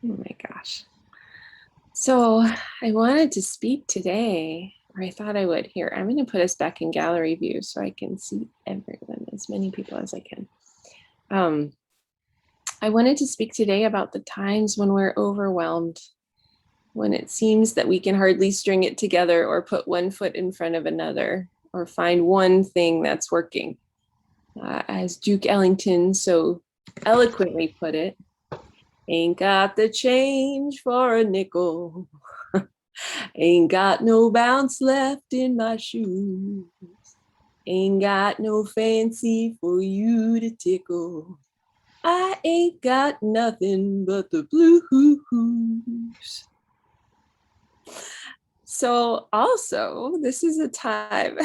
Oh my gosh. So I wanted to speak today, or I thought I would. Here, I'm going to put us back in gallery view so I can see everyone, as many people as I can. I wanted to speak today about the times when we're overwhelmed, when it seems that we can hardly string it together or put one foot in front of another or find one thing that's working. As Duke Ellington so eloquently put it, ain't got the change for a nickel. Ain't got no bounce left in my shoes. Ain't got no fancy for you to tickle. I ain't got nothing but the blues. So also, this is a time,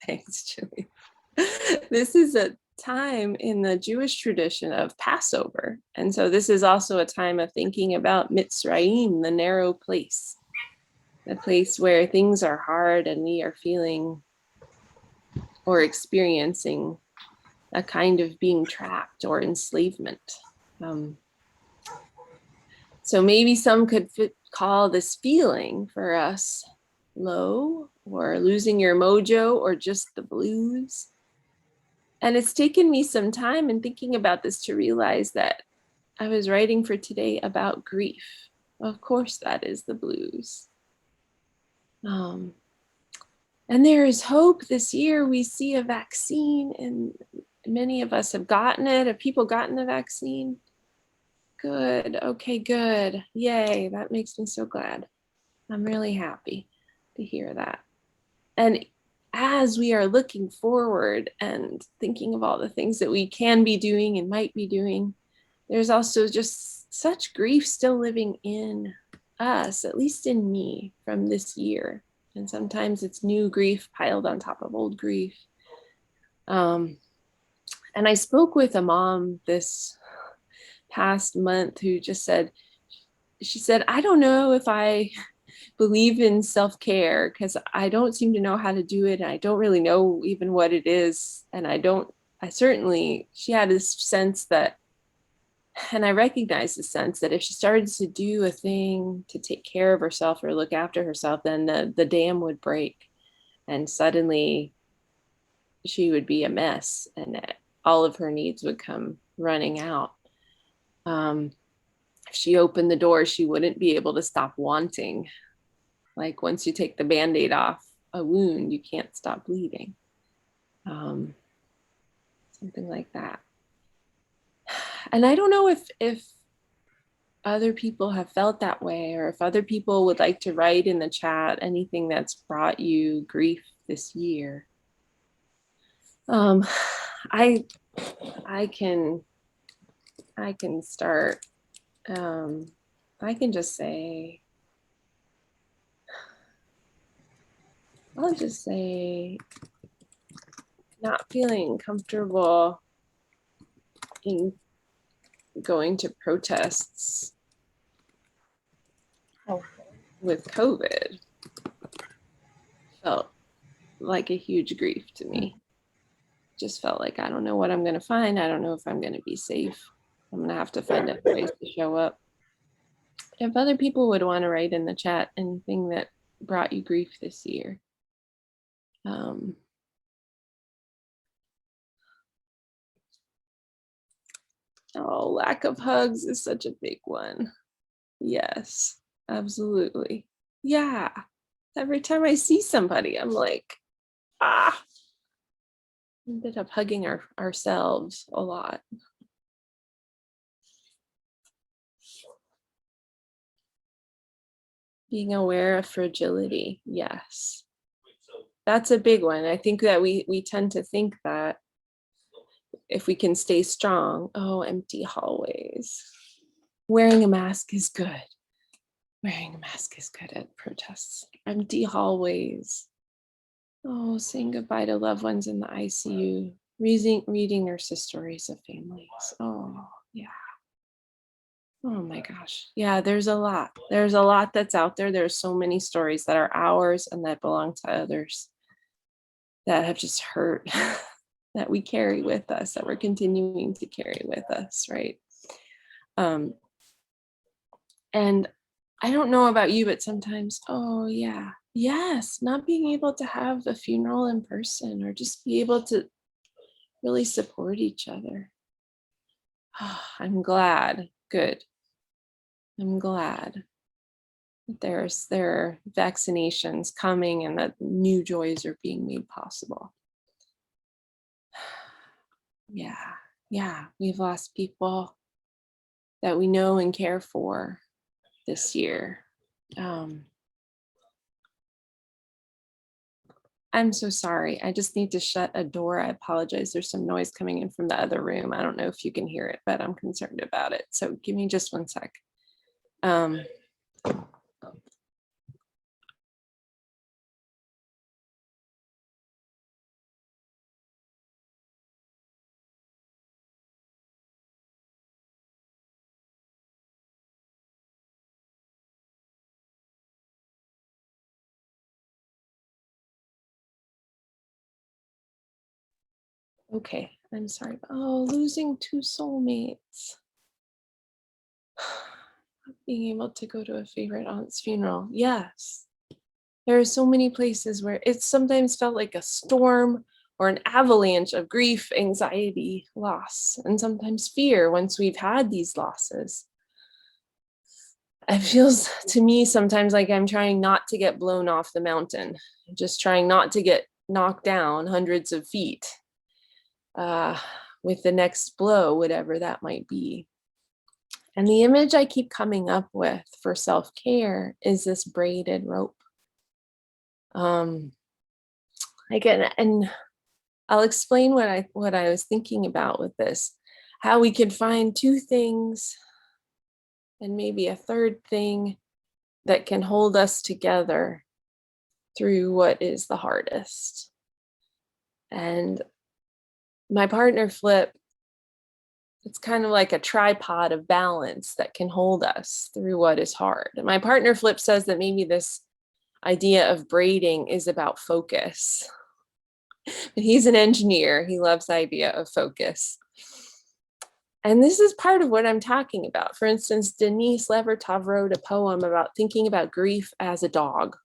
thanks, Julie. This is a time in the Jewish tradition of Passover. And so this is also a time of thinking about Mitzrayim, the narrow place, the place where things are hard and we are feeling or experiencing a kind of being trapped or enslavement. So maybe some could call this feeling for us low or losing your mojo or just the blues. And it's taken me some time in thinking about this to realize that I was writing for today about grief. Of course, that is the blues. And there is hope. This year we see a vaccine, and many of us have gotten it. Have people gotten the vaccine? Good. Okay, good. Yay. That makes me so glad. I'm really happy to hear that. And as we are looking forward and thinking of all the things that we can be doing and might be doing, there's also just such grief still living in us, at least in me, from this year. And sometimes it's new grief piled on top of old grief. And I spoke with a mom this past month who just said, she said, I don't know if I believe in self-care because I don't seem to know how to do it. And I don't really know even what it is. And she had this sense that, and I recognize the sense that if she started to do a thing to take care of herself or look after herself, then the dam would break and suddenly she would be a mess and all of her needs would come running out. If she opened the door, she wouldn't be able to stop wanting. Like once you take the Band-Aid off a wound, you can't stop bleeding. Something like that. And I don't know if other people have felt that way, or if other people would like to write in the chat anything that's brought you grief this year. I can start. I can just say, I'll just say not feeling comfortable in going to protests with COVID felt like a huge grief to me. Just felt like I don't know what I'm going to find. I don't know if I'm going to be safe. I'm going to have to find a place to show up. If other people would want to write in the chat anything that brought you grief this year. Oh, lack of hugs is such a big one. Yes, absolutely. Yeah. Every time I see somebody, I'm like, ah. We ended up hugging ourselves a lot. Being aware of fragility. Yes. That's a big one. I think that we tend to think that if we can stay strong, oh, empty hallways. Wearing a mask is good. Wearing a mask is good at protests. Empty hallways. Oh, saying goodbye to loved ones in the ICU. Reading nurses' stories of families. Oh, yeah. Oh my gosh. Yeah, there's a lot. There's a lot that's out there. There's so many stories that are ours and that belong to others that have just hurt that we carry with us, that we're continuing to carry with us, right? And I don't know about you, but sometimes, oh yeah, yes, not being able to have a funeral in person or just be able to really support each other. I'm glad. Good. I'm glad that there are vaccinations coming and that new joys are being made possible. Yeah, we've lost people that we know and care for this year. I'm so sorry. I just need to shut a door. I apologize. There's some noise coming in from the other room. I don't know if you can hear it, but I'm concerned about it. So give me just 1 sec. Okay, I'm sorry. Oh, losing 2 soulmates. Being able to go to a favorite aunt's funeral. Yes. There are so many places where it's sometimes felt like a storm or an avalanche of grief, anxiety, loss, and sometimes fear once we've had these losses. It feels to me sometimes like I'm trying not to get blown off the mountain, just trying not to get knocked down hundreds of feet with the next blow, whatever that might be. And the image I keep coming up with for self-care is this braided rope. Again, and I'll explain what I was thinking about with this, how we could find 2 things and maybe a third thing that can hold us together through what is the hardest. And my partner Flip, it's kind of like a tripod of balance that can hold us through what is hard. And my partner Flip says that maybe this idea of braiding is about focus. But he's an engineer. He loves the idea of focus. And this is part of what I'm talking about. For instance, Denise Levertov wrote a poem about thinking about grief as a dog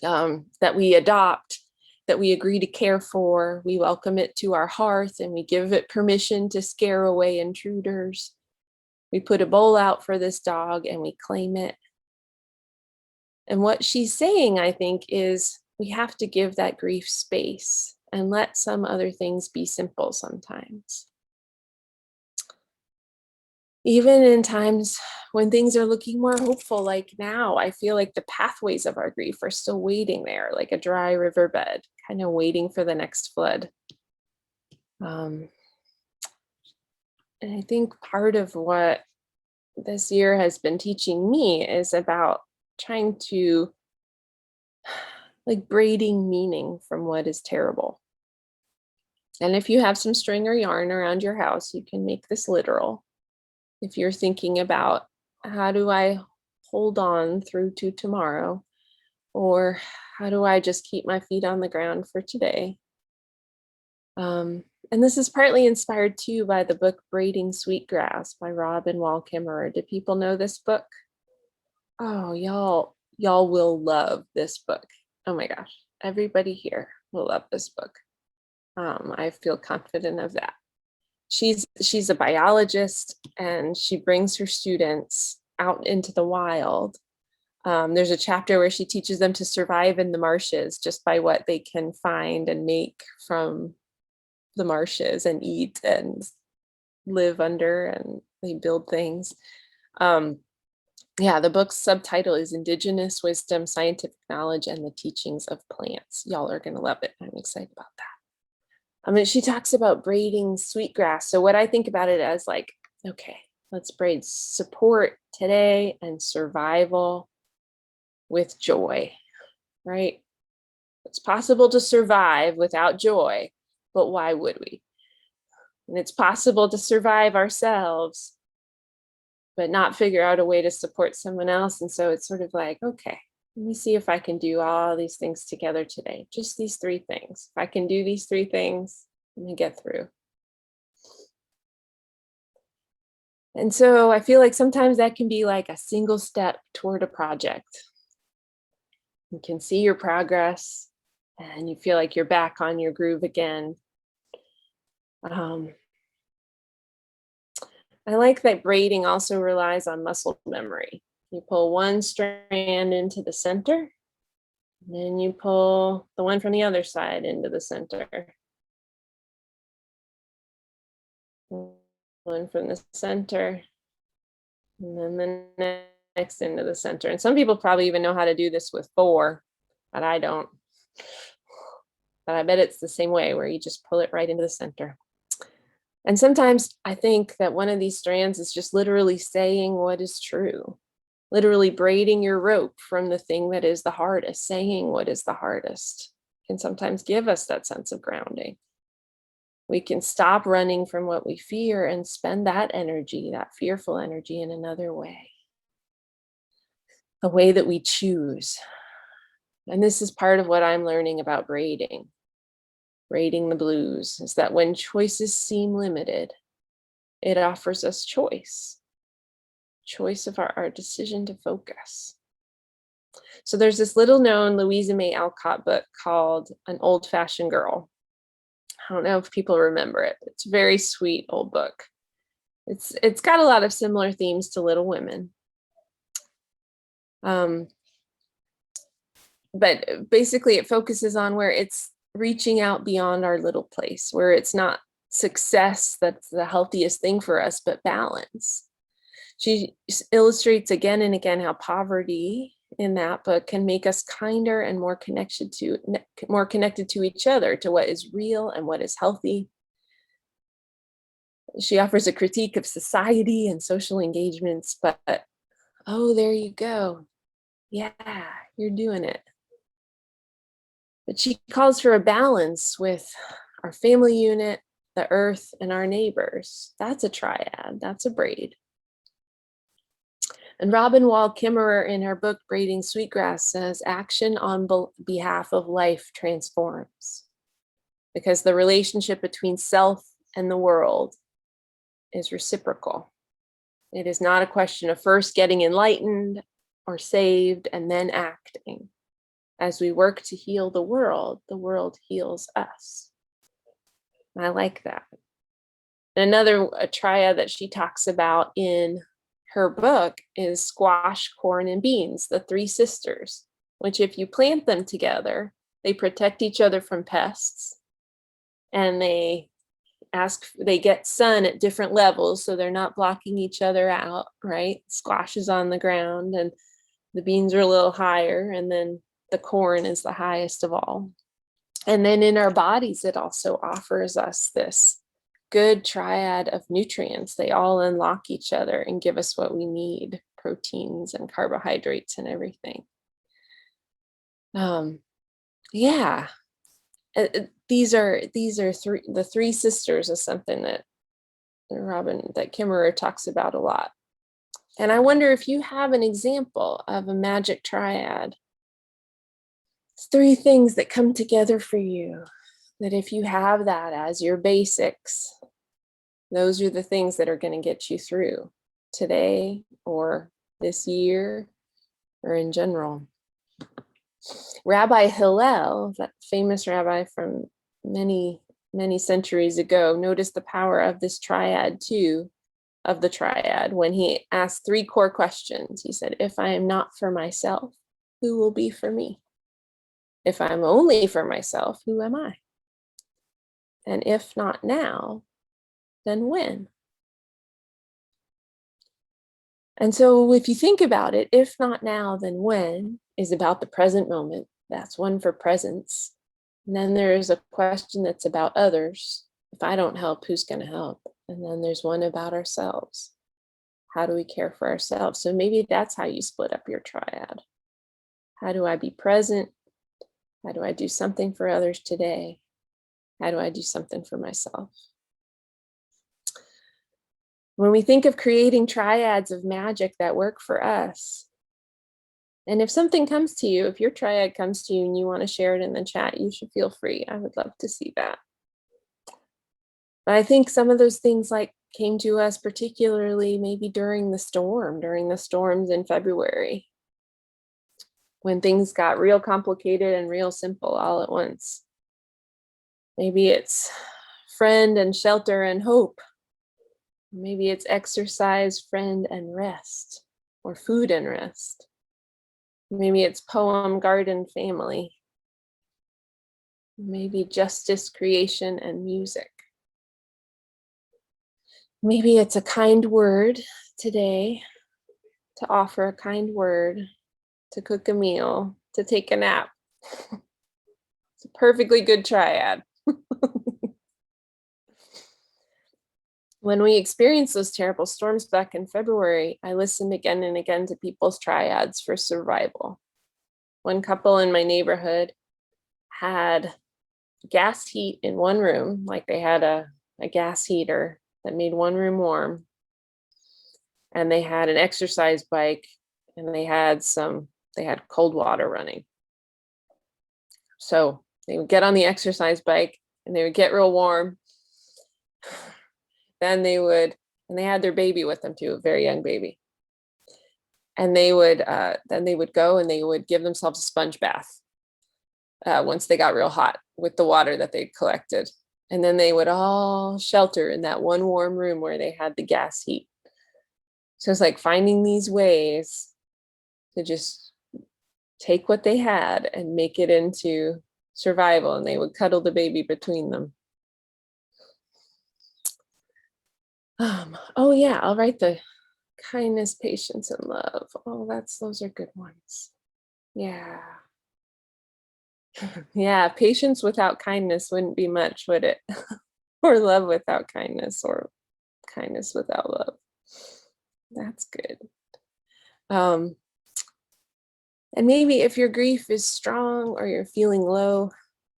that we adopt, that we agree to care for, we welcome it to our hearth, and we give it permission to scare away intruders. We put a bowl out for this dog and we claim it. And what she's saying, I think, is we have to give that grief space and let some other things be simple sometimes. Even in times when things are looking more hopeful, like now, I feel like the pathways of our grief are still waiting there, like a dry riverbed, kind of waiting for the next flood. And I think part of what this year has been teaching me is about trying to braiding meaning from what is terrible. And if you have some string or yarn around your house, you can make this literal. If you're thinking about how do I hold on through to tomorrow, or how do I just keep my feet on the ground for today? And this is partly inspired too by the book Braiding Sweetgrass by Robin Wall Kimmerer. Do people know this book? Oh, y'all will love this book. Oh my gosh, everybody here will love this book. I feel confident of that. She's a biologist and she brings her students out into the wild. There's a chapter where she teaches them to survive in the marshes just by what they can find and make from the marshes and eat and live under, and they build things. Yeah, the book's subtitle is Indigenous Wisdom, Scientific Knowledge, and the Teachings of Plants. Y'all are gonna love it. I'm excited about that. She talks about braiding sweetgrass. So what I think about it as like, okay, let's braid support today and survival with joy, right? It's possible to survive without joy, but why would we? And it's possible to survive ourselves, but not figure out a way to support someone else. And so it's sort of like, okay, let me see if I can do all these things together today. Just these 3 things. If I can do these 3 things, let me get through. And so I feel like sometimes that can be like a single step toward a project. You can see your progress and you feel like you're back on your groove again. I like that braiding also relies on muscle memory. You pull one strand into the center, and then you pull the one from the other side into the center. One from the center, and then the next into the center. And some people probably even know how to do this with 4, but I don't. But I bet it's the same way, where you just pull it right into the center. And sometimes I think that one of these strands is just literally saying what is true, literally braiding your rope from the thing that is the hardest, saying what is the hardest can sometimes give us that sense of grounding. We can stop running from what we fear and spend that energy, that fearful energy, in another way, a way that we choose. And this is part of what I'm learning about braiding the blues, is that when choices seem limited, it offers us choice of our decision to focus. So there's this little known Louisa May Alcott book called An Old-Fashioned Girl. I don't know if people remember it. It's a very sweet old book. It's got a lot of similar themes to Little Women. But basically it focuses on where it's reaching out beyond our little place, where it's not success that's the healthiest thing for us, but balance. She illustrates again and again how poverty in that book can make us kinder and more connected to each other, to what is real and what is healthy. She offers a critique of society and social engagements, but oh, there you go. Yeah, you're doing it. But she calls for a balance with our family unit, the earth, and our neighbors. That's a triad, that's a braid. And Robin Wall Kimmerer in her book, Braiding Sweetgrass, says action on behalf of life transforms, because the relationship between self and the world is reciprocal. It is not a question of first getting enlightened or saved and then acting. As we work to heal the world heals us. I like that. Another triad that she talks about in her book is squash, corn, and beans, the 3 sisters, which if you plant them together, they protect each other from pests, and they get sun at different levels, so they're not blocking each other out, right? Squash is on the ground and the beans are a little higher, and then the corn is the highest of all. And then in our bodies, it also offers us this good triad of nutrients. They all unlock each other and give us what we need, proteins and carbohydrates and everything. Yeah. These are the 3 sisters is something that Kimmerer talks about a lot. And I wonder if you have an example of a magic triad. It's 3 things that come together for you, that if you have that as your basics, those are the things that are going to get you through today or this year or in general. Rabbi Hillel, that famous rabbi from many, many centuries ago, noticed the power of this triad too, of the triad, when he asked 3 core questions. He said, if I am not for myself, who will be for me? If I'm only for myself, who am I? And if not now, then when? And so if you think about it, if not now, then when is about the present moment. That's one for presence. And then there's a question that's about others. If I don't help, who's going to help? And then there's one about ourselves. How do we care for ourselves? So maybe that's how you split up your triad. How do I be present? How do I do something for others today? How do I do something for myself? When we think of creating triads of magic that work for us, and if something comes to you, if your triad comes to you and you want to share it in the chat, you should feel free. I would love to see that. But I think some of those things like came to us particularly maybe during the storms in February, when things got real complicated and real simple all at once. Maybe it's friend and shelter and hope. Maybe it's exercise, friend, and rest, or food and rest. Maybe it's poem, garden, family. Maybe justice, creation, and music. Maybe it's a kind word today, to offer a kind word, to cook a meal, to take a nap. It's a perfectly good triad. When we experienced those terrible storms back in February, I listened again and again to people's triads for survival. One couple in my neighborhood had gas heat in one room, like they had a gas heater that made one room warm. And they had an exercise bike, and they had cold water running. So they would get on the exercise bike and they would get real warm. Then they had their baby with them too, a very young baby. And they would go and they would give themselves a sponge bath once they got real hot with the water that they'd collected. And then they would all shelter in that one warm room where they had the gas heat. So it's like finding these ways to just take what they had and make it into survival, and they would cuddle the baby between them. Oh yeah, I'll write the kindness, patience, and love. Oh, those are good ones. Yeah. Yeah, patience without kindness wouldn't be much, would it? Or love without kindness, or kindness without love. That's good. And maybe if your grief is strong or you're feeling low,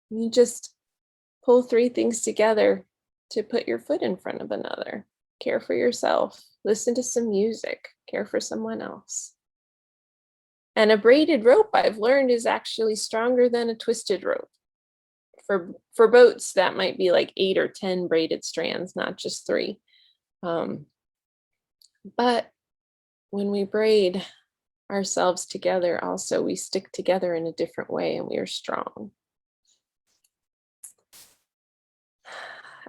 you just pull three things together to put your foot in front of another. Care for yourself, listen to some music, care for someone else. And a braided rope, I've learned, is actually stronger than a twisted rope. For boats, that might be like 8 or 10 braided strands, not just 3. But when we braid ourselves together, also, we stick together in a different way, and we are strong.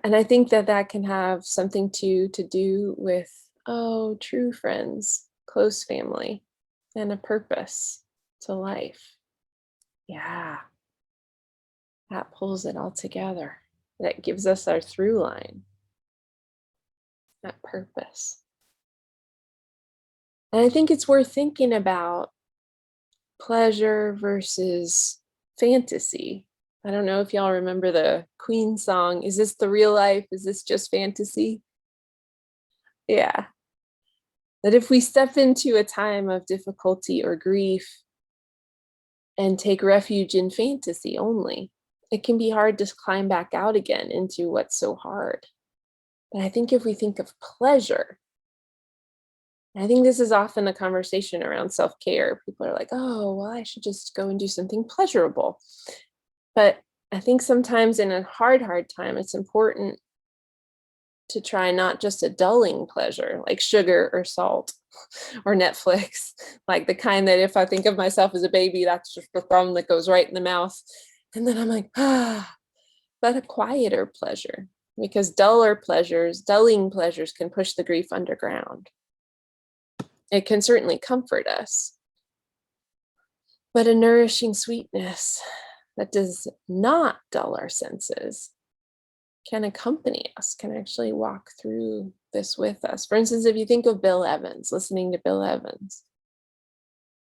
And I think that can have something to do with, true friends, close family, and a purpose to life. Yeah, that pulls it all together. That gives us our through line, that purpose. And I think it's worth thinking about pleasure versus fantasy. I don't know if y'all remember the Queen song, "Is this the real life? Is this just fantasy?" Yeah. That if we step into a time of difficulty or grief and take refuge in fantasy only, it can be hard to climb back out again into what's so hard. But I think if we think of pleasure, I think this is often a conversation around self-care. People are like, oh, well, I should just go and do something pleasurable. But I think sometimes in a hard time, it's important to try not just a dulling pleasure like sugar or salt or Netflix, like the kind that if I think of myself as a baby, that's just the thumb that goes right in the mouth. And then I'm like, but a quieter pleasure, because dulling pleasures can push the grief underground. It can certainly comfort us, but a nourishing sweetness that does not dull our senses can accompany us, can actually walk through this with us. For instance, if you think of Bill Evans, listening to Bill Evans,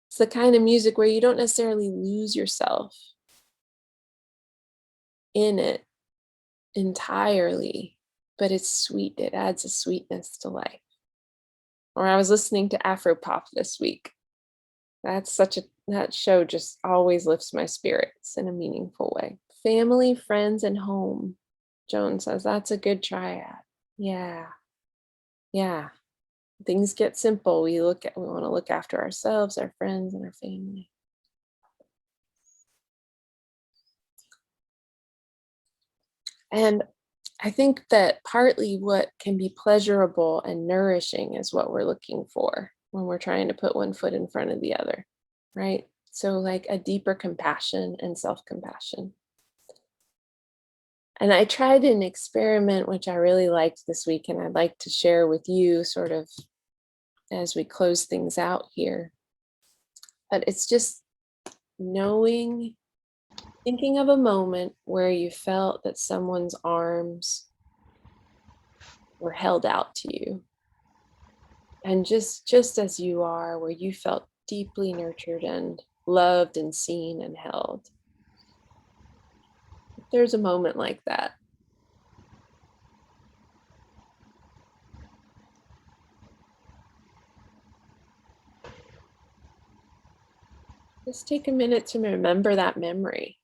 it's the kind of music where you don't necessarily lose yourself in it entirely, but it's sweet. It adds a sweetness to life. Or I was listening to Afropop this week. That show just always lifts my spirits in a meaningful way. Family, friends, and home. Joan says that's a good triad. Yeah. Things get simple. We want to look after ourselves, our friends, and our family. And I think that partly what can be pleasurable and nourishing is what we're looking for when we're trying to put one foot in front of the other, right? So, like a deeper compassion and self compassion. And I tried an experiment which I really liked this week, and I'd like to share with you sort of as we close things out here. But it's just knowing, thinking of a moment where you felt that someone's arms were held out to you. And just as you are, where you felt deeply nurtured and loved and seen and held. If there's a moment like that, just take a minute to remember that memory.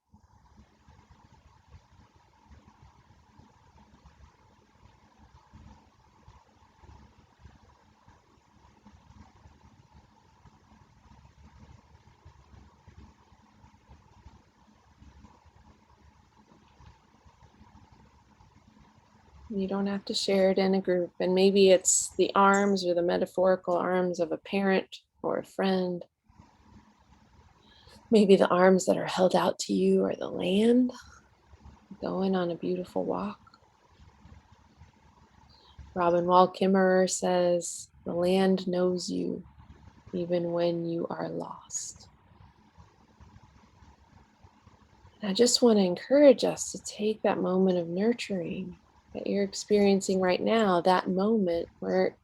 You don't have to share it in a group. And maybe it's the arms or the metaphorical arms of a parent or a friend. Maybe the arms that are held out to you are the land, going on a beautiful walk. Robin Wall Kimmerer says, "The land knows you even when you are lost." And I just want to encourage us to take that moment of nurturing that you're experiencing right now, that moment where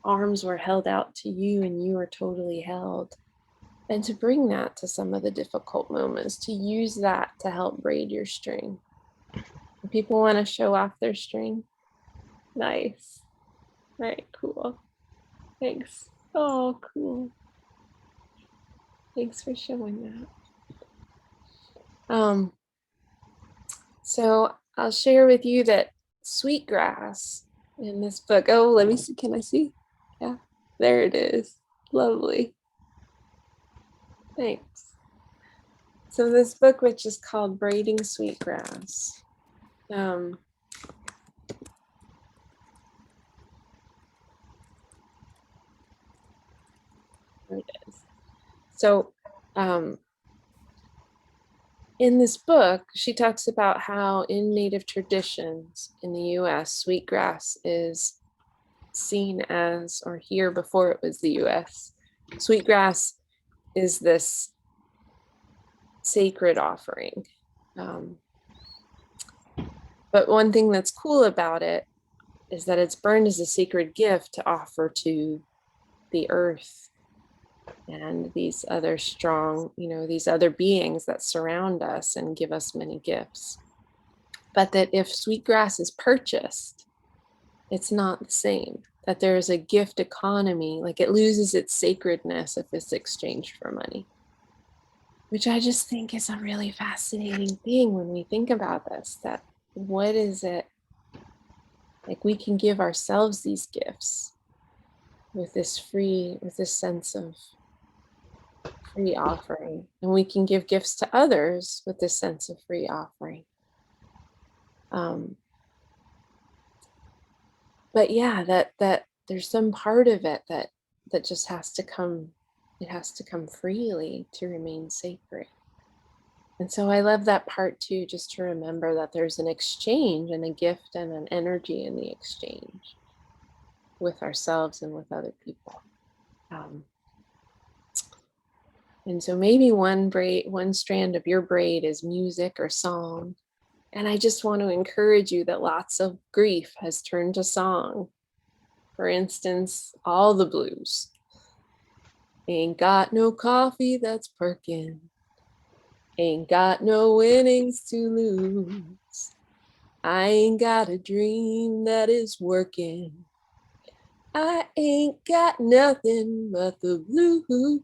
arms were held out to you and you were totally held, and to bring that to some of the difficult moments, to use that to help braid your string. If people want to show off their string, nice. Right, cool. Thanks. Oh, cool. Thanks for showing that. So I'll share with you that sweetgrass in this book. Oh, let me see. Can I see? Yeah, there it is. Lovely. Thanks. So this book, which is called Braiding Sweetgrass. There it is. So in this book, she talks about how in Native traditions in the US, sweetgrass is seen as, or here before it was the US, sweetgrass is this sacred offering. But one thing that's cool about it is that it's burned as a sacred gift to offer to the earth and these other strong, these other beings that surround us and give us many gifts. But that if sweetgrass is purchased, it's not the same. That there's a gift economy, like it loses its sacredness if it's exchanged for money. Which I just think is a really fascinating thing when we think about this, that what is it, like we can give ourselves these gifts with this sense of free offering, and we can give gifts to others with this sense of free offering. But yeah, that there's some part of it that just has to come, it has to come freely to remain sacred. And so I love that part too, just to remember that there's an exchange and a gift and an energy in the exchange with ourselves and with other people. And so maybe one strand of your braid is music or song. And I just want to encourage you that lots of grief has turned to song. For instance, all the blues. Ain't got no coffee that's perkin'. Ain't got no innings to lose. I ain't got a dream that is working. I ain't got nothing but the blues.